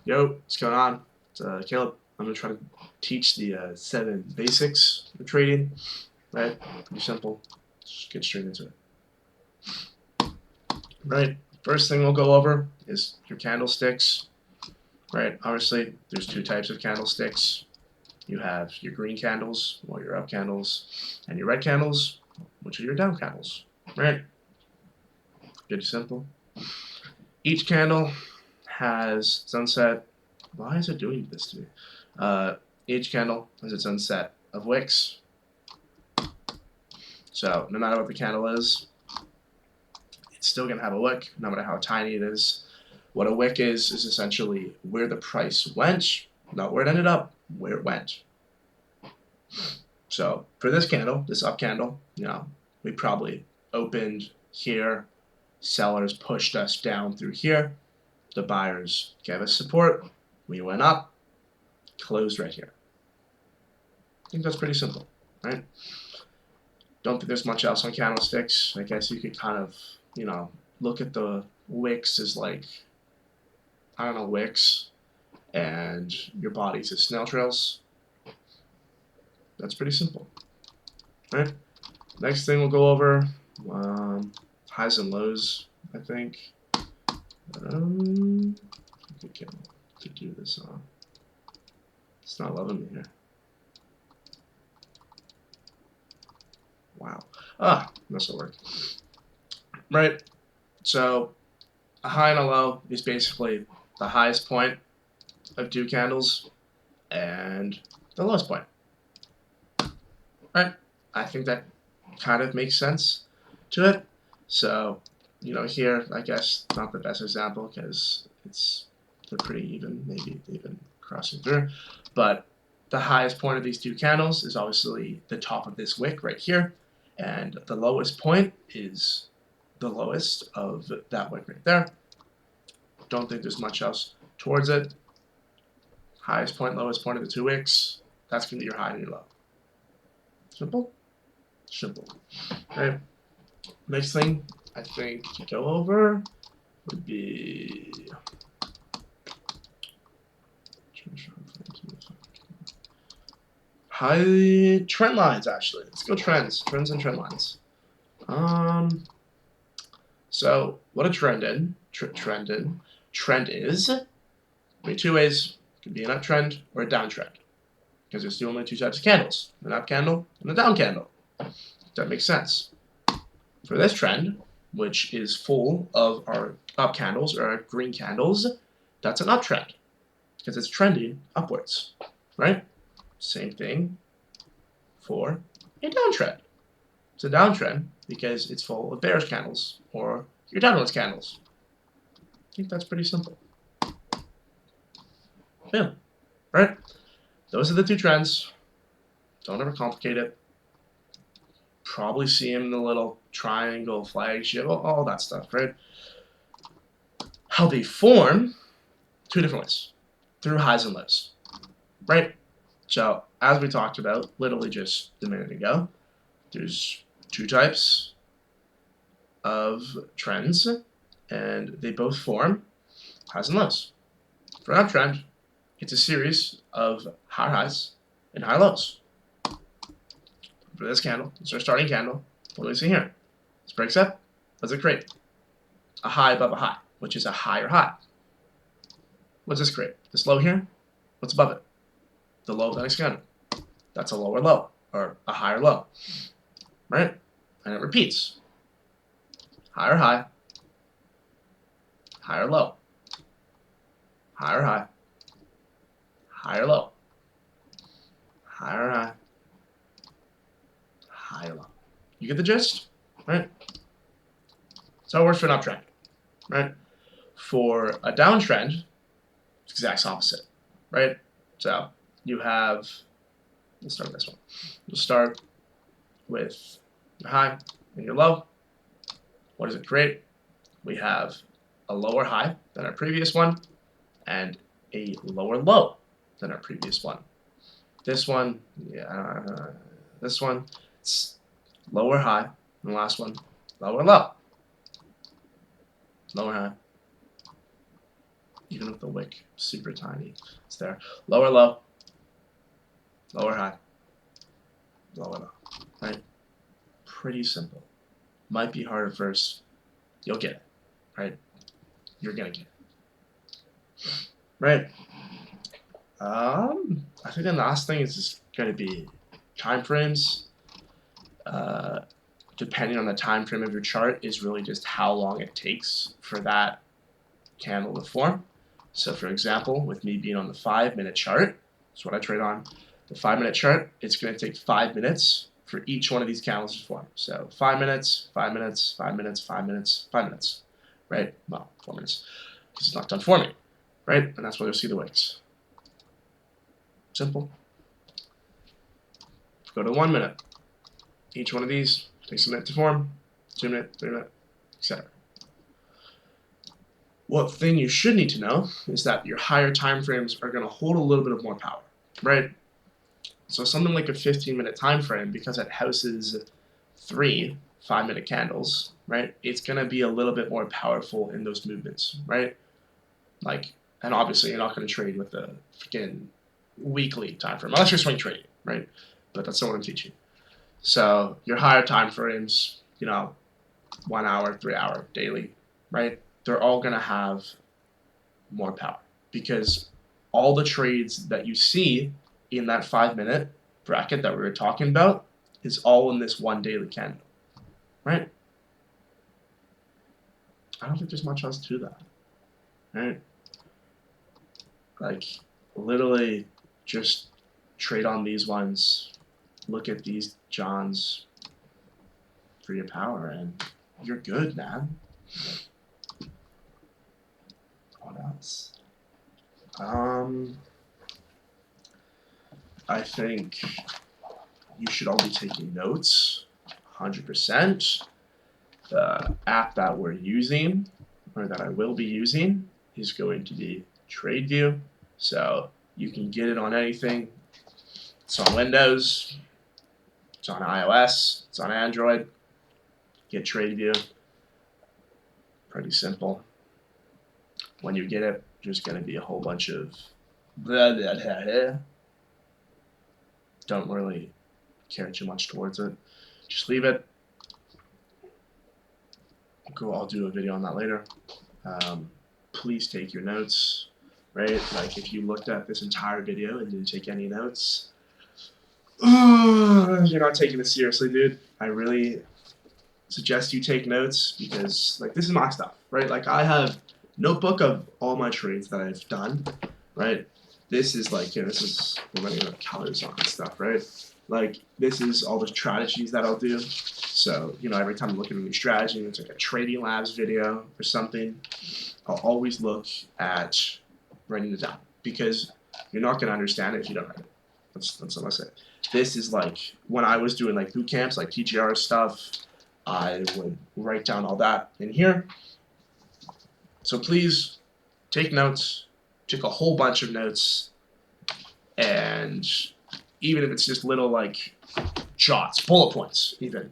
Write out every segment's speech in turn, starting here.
Yo, what's going on? It's Caleb. I'm gonna try to teach the 7 basics of trading. Right? Pretty simple. Just get straight into it. Right. First thing we'll go over is your candlesticks. Right. Obviously, there's two types of candlesticks. You have your green candles, or your up candles, and your red candles, which are your down candles. Right. Pretty simple. Each candle has sunset. Why is it doing this to me? Each candle has its own set of wicks. So no matter what the candle is, it's still going to have a wick, no matter how tiny it is. What a wick is essentially where the price went, not where it ended up, where it went. So for this candle, this up candle, we probably opened here. Sellers pushed us down through here. The buyers gave us support. We went up, closed right here. I think that's pretty simple, right? Don't think there's much else on candlesticks. I guess you could kind of, look at the wicks as like, I don't know, wicks, and your body's as snail trails. That's pretty simple, right? Next thing we'll go over, highs and lows, I think. Could do this. It's not loving me here. Wow. This will work. Right. So a high and a low is basically the highest point of two candles and the lowest point. Right? I think that kind of makes sense to it. So, here, I guess, not the best example because they're pretty even, maybe even crossing through. But the highest point of these two candles is obviously the top of this wick right here. And the lowest point is the lowest of that wick right there. Don't think there's much else towards it. Highest point, lowest point of the two wicks. That's going to be your high and your low. Simple? Simple. Right. Next thing I think to go over would be high trend lines, actually. Let's go trends. Trends and trend lines. So what a trend is, two ways. It could be an uptrend or a downtrend, because there's the only two types of candles, an up candle and a down candle. That makes sense. For this trend, which is full of our up candles or our green candles, that's an uptrend, because it's trending upwards, right? Same thing for a downtrend. It's a downtrend because it's full of bearish candles or your downwards candles. I think that's pretty simple. Yeah, right? Those are the two trends. Don't ever complicate it. Probably see them in the little triangle, flagship, all that stuff, right? How they form, two different ways. Through highs and lows, right? So, as we talked about literally just a minute ago, there's two types of trends, and they both form highs and lows. For an uptrend, it's a series of high highs and high lows. For this candle, it's our starting candle. What do we see here? This breaks up. What does it create? A high above a high, which is a higher high. What does this create? This low here? What's above it? The low of the next candle. That's a lower low, or a higher low, right? And it repeats. Higher high, higher low, higher high, higher low, higher high, higher low. You get the gist, right? So it works for an uptrend, right? For a downtrend, it's the exact opposite, right? So you have, let's start with this one. You'll start with your high and your low. What does it create? We have a lower high than our previous one and a lower low than our previous one. This one, it's lower high, and the last one, lower low. Lower high, even if the wick super tiny. It's there. Lower low, lower high, lower low. Right? Pretty simple. Might be hard at first. You'll get it. Right? You're gonna get it. Right? I think the last thing is just gonna be time frames. Depending on the time frame of your chart is really just how long it takes for that candle to form. So for example, with me being on the 5-minute chart, that's what I trade on, the 5-minute chart, it's going to take 5 minutes for each one of these candles to form. So 5 minutes, 5 minutes, 5 minutes, 5 minutes, 5 minutes, right? Well, 4 minutes, because it's not done forming, right? And that's why you'll see the wicks. Simple. Go to 1 minute. Each one of these takes a minute to form, 2 minutes, 3 minutes, etc. What thing you should need to know is that your higher time frames are going to hold a little bit of more power, right? So something like a 15-minute time frame, because it houses 3 5-minute candles, right? It's going to be a little bit more powerful in those movements, right? Like, and obviously you're not going to trade with the freaking weekly time frame unless you're swing trading, right? But that's not what I'm teaching. So your higher time frames, 1 hour, 3 hour, daily, right? They're all going to have more power because all the trades that you see in that 5-minute bracket that we were talking about is all in this one daily candle, right? I don't think there's much else to that, right? Like, literally just trade on these ones, look at these Johns for your power, and you're good, man. What else? I think you should all be taking notes, 100%. The app that we're using, or that I will be using, is going to be TradingView. So you can get it on anything. It's on Windows, it's on iOS, it's on Android. Get TradingView. Pretty simple. When you get it, there's going to be a whole bunch of blah, blah, blah, blah. Don't really care too much towards it. Just leave it. Cool, I'll do a video on that later. Please take your notes, right? Like if you looked at this entire video and didn't take any notes, you're not taking it seriously, dude. I really suggest you take notes because like this is my stuff, right? Like I have notebook of all my trades that I've done, right? This is like, this is running out of colors on and stuff, right? Like this is all the strategies that I'll do. So, every time I'm looking at a new strategy, it's like a Trading Labs video or something, I'll always look at writing it down because you're not going to understand it if you don't write it. That's what I say. This is like when I was doing like boot camps, like TGR stuff, I would write down all that in here. So please take notes, take a whole bunch of notes, and even if it's just little like jots, bullet points even,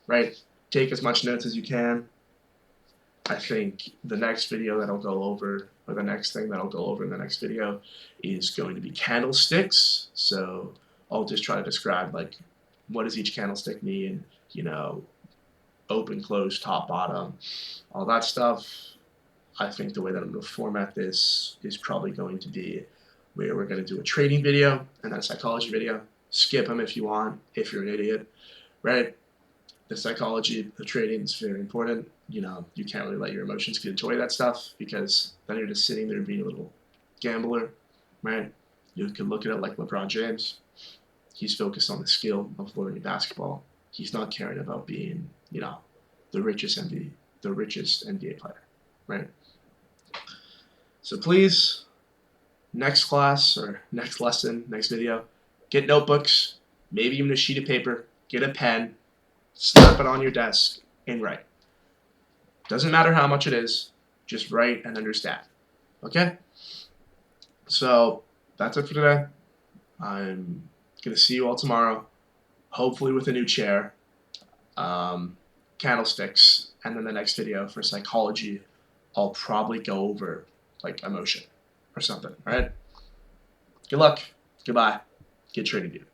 right? Take as much notes as you can. I think the next video that I'll go over, or the next thing that I'll go over in the next video is going to be candlesticks. So I'll just try to describe like what does each candlestick mean, open, close, top, bottom, all that stuff. I think the way that I'm going to format this is probably going to be where we're going to do a trading video and then a psychology video. Skip them if you want, if you're an idiot, right? The psychology, the trading is very important. You can't really let your emotions get into that stuff because then you're just sitting there being a little gambler, right? You can look at it like LeBron James. He's focused on the skill of learning basketball. He's not caring about being, the richest NBA player, right? So please, next class or next lesson, next video, get notebooks, maybe even a sheet of paper, get a pen, slap it on your desk, and write. Doesn't matter how much it is, just write and understand. Okay? So that's it for today. I'm going to see you all tomorrow, hopefully with a new chair, candlesticks, and then the next video for psychology, I'll probably go over like emotion or something. All right. Good luck. Goodbye. Get TradingView.